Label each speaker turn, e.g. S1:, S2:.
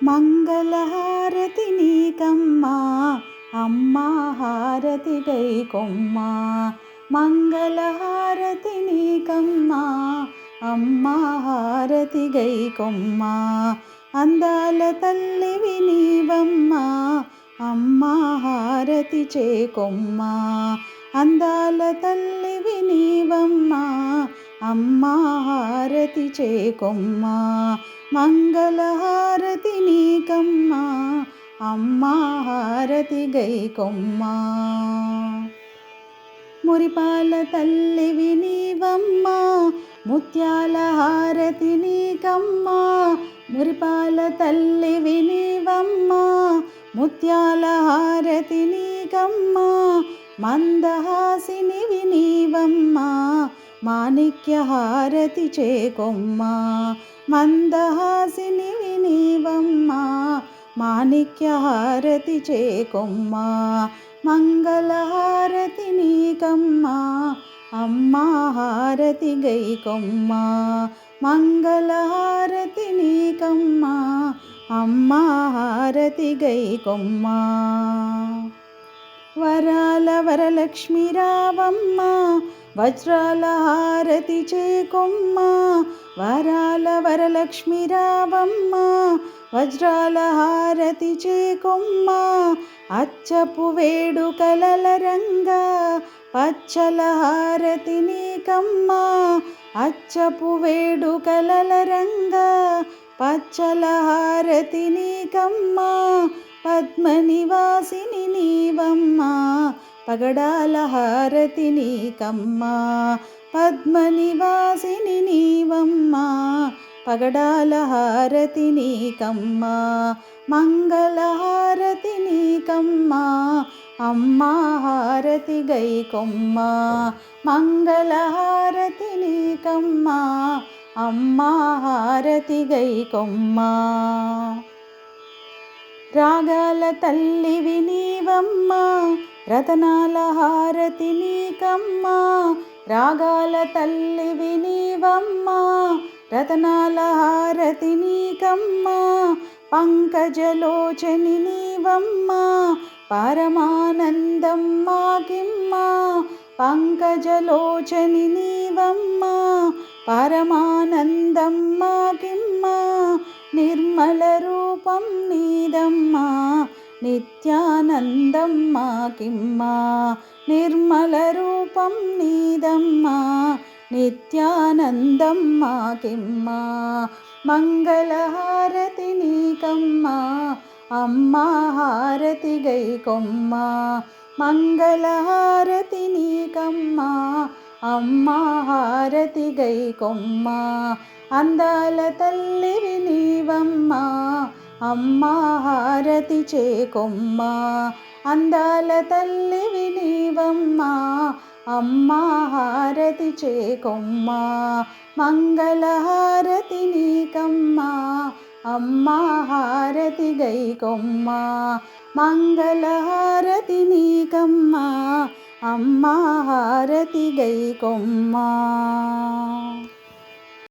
S1: మంగళహారతి నీకమ్మా అమ్మా హారతి గైకొమ్మా. మంగళహారతి నీకమ్మా అమ్మా హారతి గైకొమ్మా. అందాల తల్లివి నీవమ్మా అమ్మా హారతి చేకొమ్మా. అందాల తల్లివి నీవమ్మా అమ్మా హారతి చేకొమ్మా. మంగళహారతి నీకమ్మా అమ్మా హారతి గైకొమ్మా. మురిపాల తల్లివి నీవమ్మా ముత్యాల హారతి నీకమ్మా. మురిపాల తల్లివి నీవమ్మా ముత్యాల హారతి నీకమ్మా. మందహాసినివి నీవమ్మా మాణిక్య హారతి చేకొమ్మా. మందహాసినివి నీవమ్మా మాణిక్య హారతి చేకొమ్మా. మంగళహారతి నీకమ్మా అమ్మా హారతి గైకొమ్మా. మంగళహారతి నీకమ్మా అమ్మా హారతి గైకొమ్మా. వరాల వరలక్ష్మి రావమ్మా వజ్రాల హారతి చేకొమ్మా. వరాల వరలక్ష్మి రావమ్మా వజ్రాల హారతి చేకొమ్మా. అచ్చపు వేడుకలల రంగా పచ్చల హారతి నీకమ్మా. అచ్చపు వేడుకలల రంగా పచ్చల హారతి నీకమ్మా. పద్మనివాసిని నీవమ్మా పగడాల హారతి నీకమ్మా. పద్మనివాసిని నీవమ్మా పగడాల హారతి నీకమ్మా. మంగళహారతి నీకమ్మా అమ్మా హారతి గైకొమ్మా. మంగళహారతి నీకమ్మా అమ్మా హారతి గైకొమ్మా. రాగాల తల్లివి నీవమ్మా రతనాల హారతి నీకమ్మా. రాగాల తల్లివి నీవమ్మా రతనాల హారతి నీకమ్మా. పంకజలోచని నీవమ్మా పరమానందం మాకిమ్మా. పంకజలోచని నీవమ్మా పరమానందం మాకిమ్మా. నిర్మల రూపం నీదమ్మా నిత్యానందం మాకిమ్మా. నిర్మల రూపం నీదమ్మా నిత్యానందం మాకిమ్మా. మంగళహారతి నీకమ్మా అమ్మా హారతి గైకొమ్మా. మంగళహారతి నీకమ్మా అమ్మా హారతి గైకొమ్మా. అందాల తల్లివి నీవమ్మా అమ్మా హారతి చేకొమ్మా. అందాల తల్లివి నీవమ్మా అమ్మా హారతి చేకొమ్మా. మంగళహారతి నీకమ్మా అమ్మా హారతి గైకొమ్మా. మంగళహారతి నీకమ్మా అమ్మా హారతి గైకొమ్మా.